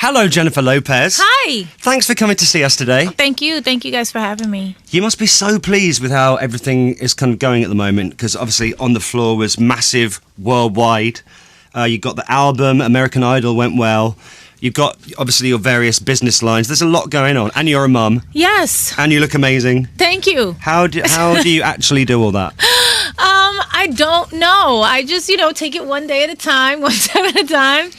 Hello, Jennifer Lopez. Hi. Thanks for coming to see us today. Thank you. Thank you guys for having me. You must be so pleased with how everything is kind of going at the moment, because obviously On the Floor was massive worldwide. You got the album, American Idol went well. You've got, obviously, your various business lines. There's a lot going on. And you're a mum. Yes. And you look amazing. Thank you. How do you actually do all that? I don't know. I just, take it one day at a time, one step at a time.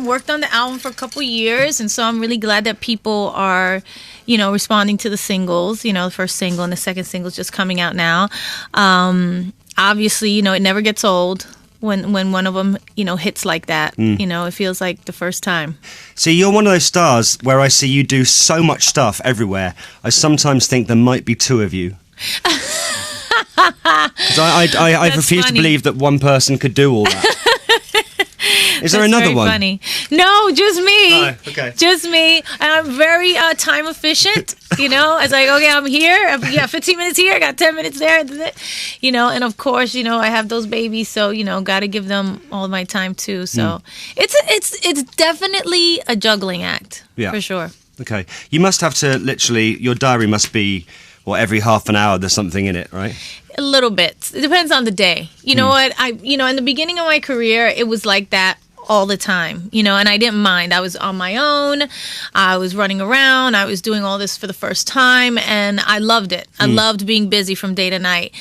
Worked on the album for a couple years, and so I'm really glad that people are, responding to the singles. The first single and the second single is just coming out now. Obviously, it never gets old. When one of them, hits like that, it feels like the first time. See, you're one of those stars where I see you do so much stuff everywhere. I sometimes think there might be two of you. Because I refuse to believe that one person could do all that. Is there another one? Funny. No, just me. Oh, okay. Just me. And I'm very time efficient. It's like, okay, I'm here. 15 minutes here. I got 10 minutes there. And of course, I have those babies, so got to give them all my time too. So it's definitely a juggling act, for sure. Okay, you must have to literally. Your diary must be every half an hour. There's something in it, right? A little bit. It depends on the day. You know what? In the beginning of my career, it was like that all the time, and I didn't mind. I was on my own. I was running around. I was doing all this for the first time, and I loved it. I loved being busy from day to night.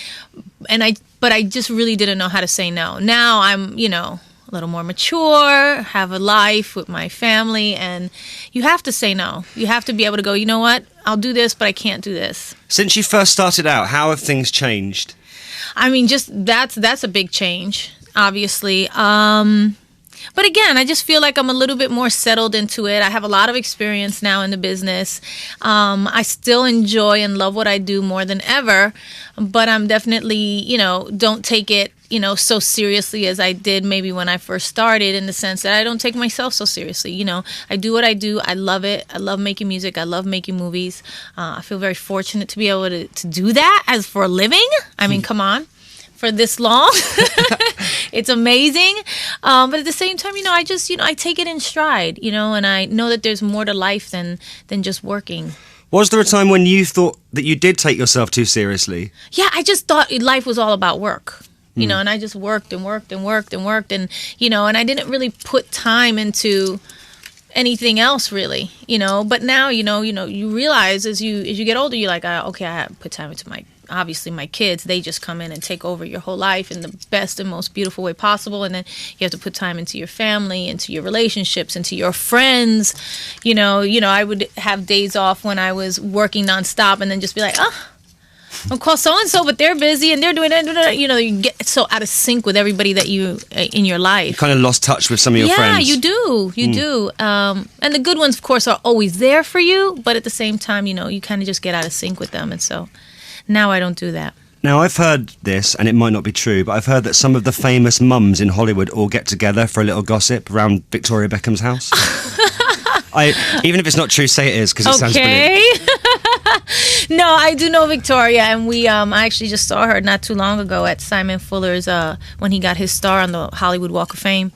But I just really didn't know how to say no. Now I'm, a little more mature, have a life with my family, and you have to say no. You have to be able to go, you know what? I'll do this, but I can't do this. Since you first started out, how have things changed? I mean, just that's a big change, obviously. But again, I just feel like I'm a little bit more settled into it. I have a lot of experience now in the business. I still enjoy and love what I do more than ever, but I'm definitely, don't take it, so seriously as I did maybe when I first started, in the sense that I don't take myself so seriously. I do what I do. I love it. I love making music. I love making movies. I feel very fortunate to be able to do that as for a living. I mean, come on. For this long. It's amazing. But at the same time, I just, I take it in stride, and I know that there's more to life than just working. Was there a time when you thought that you did take yourself too seriously? Yeah, I just thought life was all about work, and I just worked and worked and worked and worked and I didn't really put time into anything else really, but now, you realize as you get older, you're like, okay, I have to put time into obviously my kids. They just come in and take over your whole life in the best and most beautiful way possible, and then you have to put time into your family, into your relationships, into your friends. I would have days off when I was working nonstop and then just be like, I'll call so-and-so, but they're busy and they're doing it. You get so out of sync with everybody that you in your life. You kind of lost touch with some of your friends. Yeah, you do. You do. And the good ones, of course, are always there for you, but at the same time, you kind of just get out of sync with them. And so now I don't do that. Now, I've heard this, and it might not be true, but I've heard that some of the famous mums in Hollywood all get together for a little gossip around Victoria Beckham's house. Even if it's not true, say it is, because it sounds brilliant. No, I do know Victoria, and I actually just saw her not too long ago at Simon Fuller's, when he got his star on the Hollywood Walk of Fame.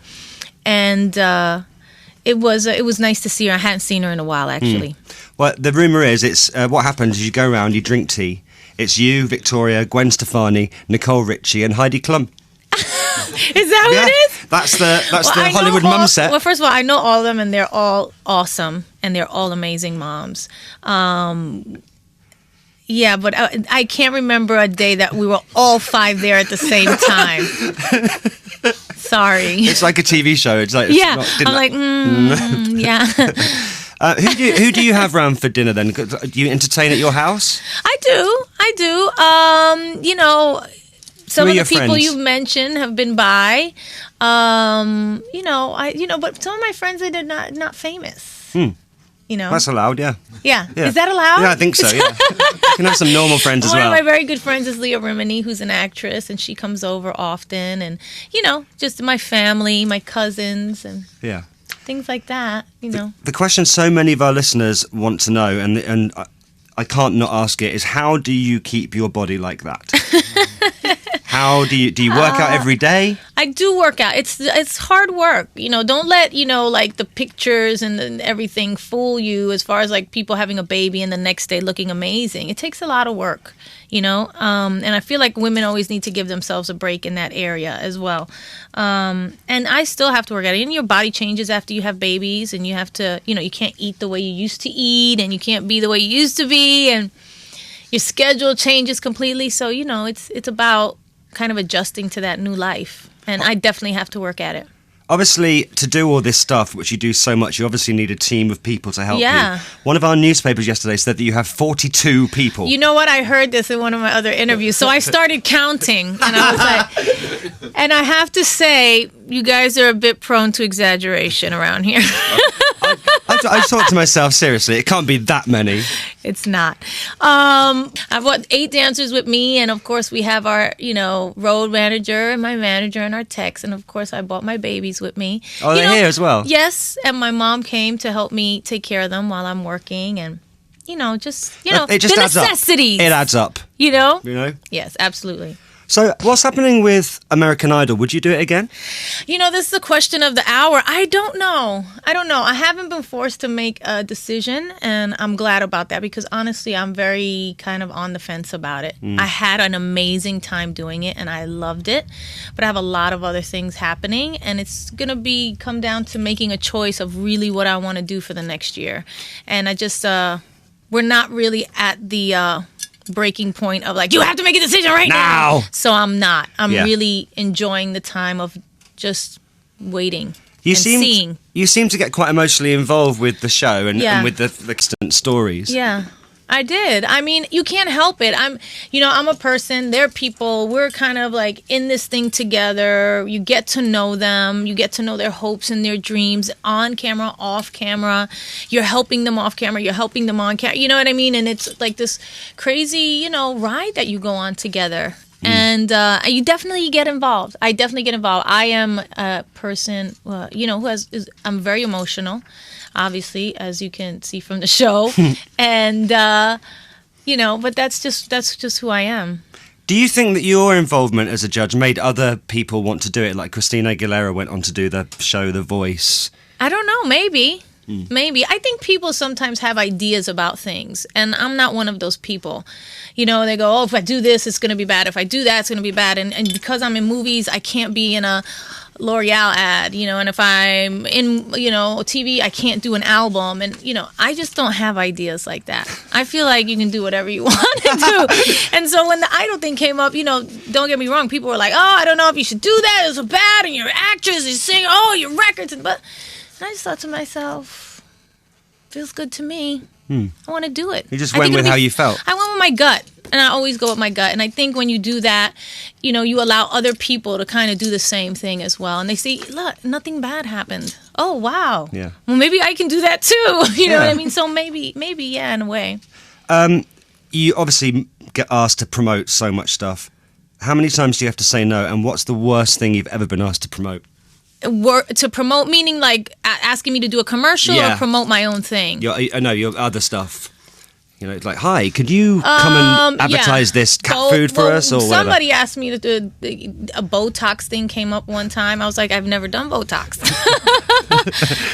And it was nice to see her. I hadn't seen her in a while, actually. Well, the rumour is, it's what happens is you go around, you drink tea. It's you, Victoria, Gwen Stefani, Nicole Richie, and Heidi Klum. Is that what it is? That's the Hollywood mum set. Well, first of all, I know all of them, and they're all awesome, and they're all amazing moms. Yeah, but I can't remember a day that we were all five there at the same time. Sorry. It's like a TV show. It's like yeah. Who do you have round for dinner then? Do you entertain at your house? I do. Some of the people friends? you've mentioned have been by. But some of my friends, they're not famous. That's allowed, yeah. Yeah. Is that allowed? Yeah, I think so, yeah. You can have some normal friends as well. One of my very good friends is Leah Remini, who's an actress, and she comes over often. And, just my family, my cousins, and things like that, The question so many of our listeners want to know, and I can't not ask it, is how do you keep your body like that? How do you work out every day? I do work out. It's hard work. Don't let, like the pictures and everything fool you as far as like people having a baby and the next day looking amazing. It takes a lot of work, and I feel like women always need to give themselves a break in that area as well. And I still have to work at it. And your body changes after you have babies, and you have to, you can't eat the way you used to eat, and you can't be the way you used to be, and your schedule changes completely. So, it's about kind of adjusting to that new life. And I definitely have to work at it. Obviously, to do all this stuff, which you do so much, you obviously need a team of people to help you. One of our newspapers yesterday said that you have 42 people. You know what? I heard this in one of my other interviews. So I started counting, and I was like, and I have to say, you guys are a bit prone to exaggeration around here. I thought to myself, seriously, it can't be that many. It's not. I've got 8 dancers with me, and of course we have our, road manager and my manager and our techs, and of course I brought my babies with me. Oh, they're here as well? Yes, and my mom came to help me take care of them while I'm working, and it just the necessities. It adds up. You know? Yes, absolutely. So what's happening with American Idol? Would you do it again? This is the question of the hour. I don't know. I haven't been forced to make a decision, and I'm glad about that because honestly, I'm very kind of on the fence about it. I had an amazing time doing it, and I loved it, but I have a lot of other things happening, and it's going to come down to making a choice of really what I want to do for the next year. And I just, we're not really at the breaking point of like, you have to make a decision right now. So I'm not. I'm really enjoying the time of just waiting seeing. You seem to get quite emotionally involved with the show and with the extant stories. Yeah, I did. I mean, you can't help it. I'm a person. They're people. We're kind of like in this thing together. You get to know them. You get to know their hopes and their dreams on camera, off camera. You're helping them off camera. You're helping them on camera. You know what I mean? And it's like this crazy, ride that you go on together. And you definitely get involved. I definitely get involved. I am a person, I'm very emotional. Obviously, as you can see from the show, and but that's just who I am. Do you think that your involvement as a judge made other people want to do it? Like Christina Aguilera went on to do the show The Voice. I don't know. Maybe. Maybe. I think people sometimes have ideas about things, and I'm not one of those people. They go, oh, if I do this, it's going to be bad. If I do that, it's going to be bad. And because I'm in movies, I can't be in a L'Oreal ad, and if I'm in, TV, I can't do an album. And, I just don't have ideas like that. I feel like you can do whatever you want to do. And so when the Idol thing came up, don't get me wrong, people were like, oh, I don't know if you should do that. It's so bad. And you're an actress, you sing, oh, your records. But I just thought to myself, feels good to me. I want to do it. You just went with how you felt. I went with my gut. And I always go with my gut. And I think when you do that, you allow other people to kind of do the same thing as well. And they say, look, nothing bad happened. Oh, wow. Yeah. Well, maybe I can do that too. You know what I mean? So maybe, yeah, in a way. You obviously get asked to promote so much stuff. How many times do you have to say no? And what's the worst thing you've ever been asked to promote? To promote, meaning like asking me to do a commercial or promote my own thing? Your other stuff. It's like, hi, could you come and advertise this cat food for us or whatever? Somebody asked me to do a Botox thing came up one time. I was like, I've never done Botox.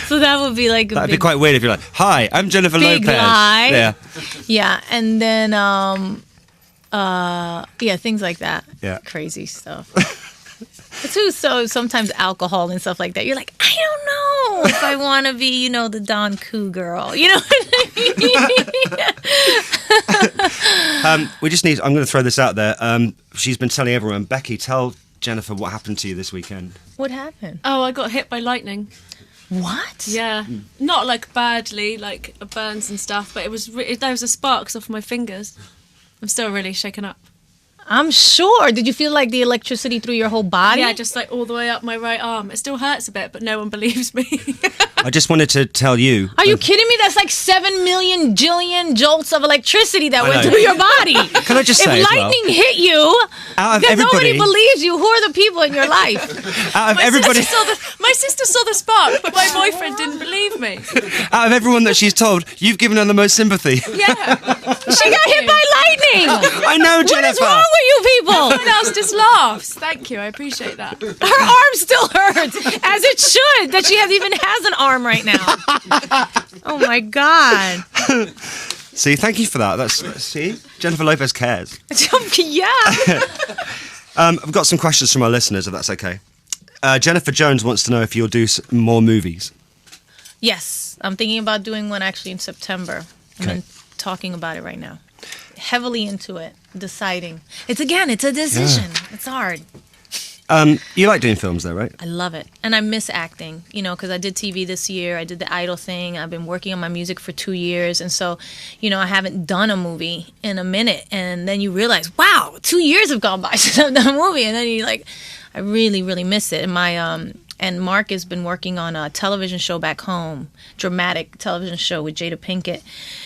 So that would be like that'd be quite weird if you're like, hi, I'm Jennifer big Lopez. Lie. Yeah. Yeah, and then things like that. Yeah. Crazy stuff. Too, so sometimes alcohol and stuff like that. You're like, I don't know if I want to be, the Don Coup girl. You know what I mean? I'm going to throw this out there. She's been telling everyone. Beccy, tell Jennifer what happened to you this weekend. What happened? Oh, I got hit by lightning. What? Yeah. Not like badly, like burns and stuff, but there was a sparks off my fingers. I'm still really shaken up. I'm sure. Did you feel like the electricity through your whole body? Yeah, just like all the way up my right arm. It still hurts a bit, but no one believes me. I just wanted to tell you. Are you kidding me? That's like 7 million jillion jolts of electricity that went know. through your body. Can I just say if as well, lightning hit you, out of because nobody everybody, believes you. Who are the people in your life? out of everybody, My sister saw the spark, but my boyfriend didn't believe me. out of everyone that she's told, you've given her the most sympathy. Yeah. She got hit by lightning. I know, Jennifer. What is wrong with you people? Everyone else just laughs. Thank you, I appreciate that. Her arm still hurts, as it should, that she even has an arm right now. Oh my God. See, thank you for that. See, Jennifer Lopez cares. Yeah. I've got some questions from our listeners, if that's okay. Jennifer Jones wants to know if you'll do more movies. Yes, I'm thinking about doing one actually in September. Okay. I'm talking about it right now. Heavily into it, deciding. It's a decision. Yeah. It's hard. You like doing films, though, right? I love it. And I miss acting, because I did TV this year. I did the Idol thing. I've been working on my music for 2 years. And so, I haven't done a movie in a minute. And then you realize, wow, 2 years have gone by since I've done a movie. And then you're like, I really, really miss it. And Mark has been working on a television show back home, dramatic television show with Jada Pinkett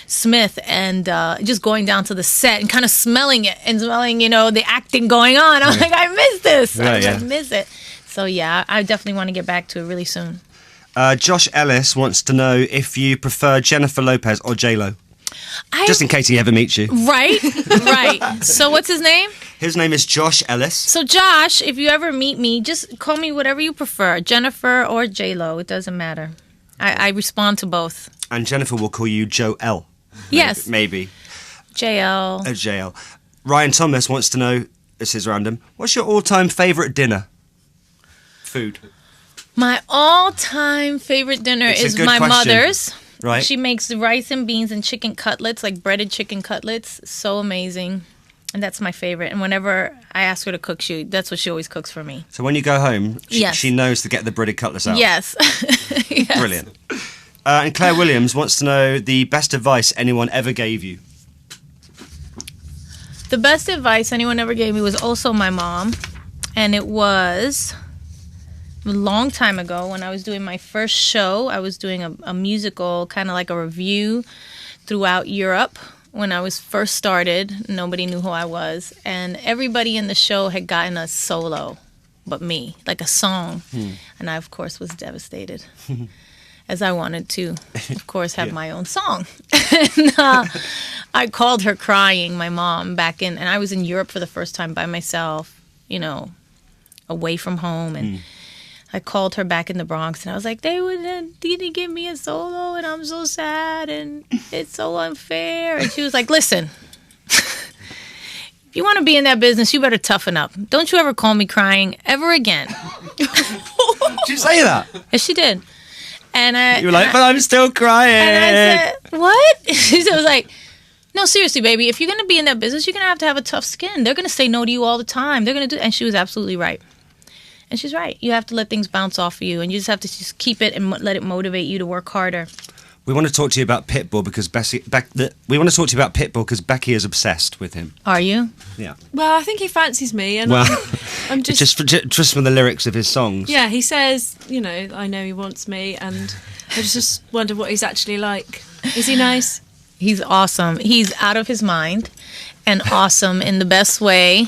Smith, and just going down to the set and kind of smelling it and smelling, the acting going on. I'm like, I miss this. I miss it. So yeah, I definitely want to get back to it really soon. Josh Ellis wants to know if you prefer Jennifer Lopez or J-Lo. Just in case he ever meets you. Right. So what's his name? His name is Josh Ellis. So Josh, if you ever meet me, just call me whatever you prefer, Jennifer or J-Lo. It doesn't matter. I respond to both. And Jennifer will call you Joel. Yes. Maybe. JL. JL. Ryan Thomas wants to know, this is random, what's your all-time favourite dinner? Food. My all-time favorite dinner is my question. Mother's. Right. She makes rice and beans and chicken cutlets, like breaded chicken cutlets. So amazing. And that's my favorite. And whenever I ask her to cook, that's what she always cooks for me. So when you go home, Yes. she knows to get the breaded cutlets out. Yes. Yes. Brilliant. And Claire Williams wants to know the best advice anyone ever gave you. The best advice anyone ever gave me was also my mom. And it was a long time ago when I was doing my first show. I was doing a musical, kind of like a review throughout Europe. When I was first started, nobody knew who I was. And everybody in the show had gotten a solo but me, like a song. And I, of course, was devastated. As I wanted to, of course, have my own song. And I called her crying, my mom, and I was in Europe for the first time by myself, away from home. And I called her back in the Bronx, and I was like, they didn't give me a solo, and I'm so sad, and it's so unfair. And she was like, listen, if you want to be in that business, you better toughen up. Don't you ever call me crying ever again. Did you say that? Yes, she did. And You were like, but I'm still crying. And I said, what? She was like, no, seriously, baby, if you're going to be in that business, you're going to have a tough skin. They're going to say no to you all the time. They're going to do. And she was absolutely right. And she's right. You have to let things bounce off of you, and you just have to just keep it and let it motivate you to work harder. We want to talk to you about Pitbull because Becky is obsessed with him. Are you? Yeah. Well, I think he fancies me, and Well, I'm just... just from the lyrics of his songs. Yeah, he says, I know he wants me, and I just wonder what he's actually like. Is he nice? He's awesome. He's out of his mind and awesome in the best way.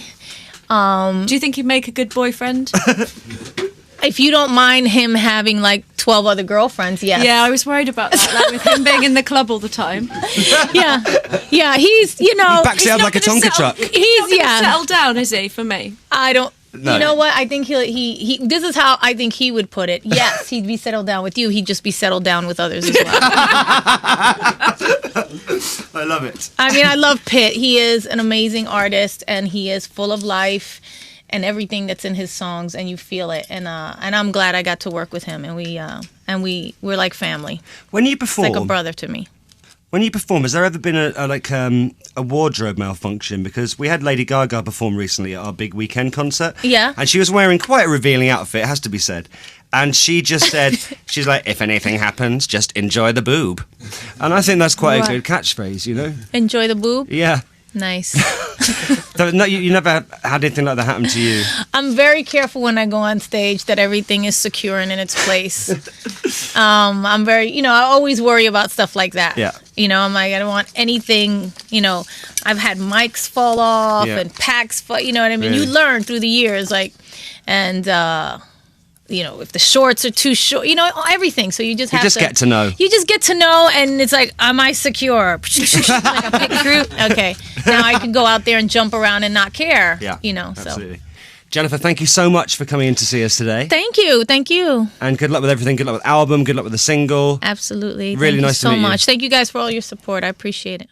Do you think he'd make a good boyfriend? If you don't mind him having like 12 other girlfriends, yes. Yeah, I was worried about that, like with him being in the club all the time. Yeah, he's, He backs it up like a Tonka truck. He's, settle down, is he, for me? I don't. No. You know what? I think he. This is how I think he would put it. Yes, he'd be settled down with you. He'd just be settled down with others as well. I love it. I mean, I love Pitt. He is an amazing artist, and he is full of life and everything that's in his songs, and you feel it. And I'm glad I got to work with him, and we're like family. When you perform, It's like a brother to me. When you perform, has there ever been a wardrobe malfunction? Because we had Lady Gaga perform recently at our big weekend concert. Yeah. And she was wearing quite a revealing outfit, it has to be said. And she just said, she's like, if anything happens, just enjoy the boob. And I think that's quite a good catchphrase, Enjoy the boob? Yeah. Nice. So, no, you never had anything like that happen to you? I'm very careful when I go on stage that everything is secure and in its place. I'm very, I always worry about stuff like that. Yeah. I'm like, I don't want anything, I've had mics fall off Yeah. and packs fall, you know what I mean? Really? You learn through the years, and if the shorts are too short, everything. So you just have to get to know. You just get to know, and it's like, am I secure? Like a pick through. Okay, now I can go out there and jump around and not care. Yeah, So. absolutely. Jennifer, thank you so much for coming in to see us today. Thank you. And good luck with everything. Good luck with the album. Good luck with the single. Absolutely. Really Thank nice you to so meet you. much. Thank you guys for all your support. I appreciate it.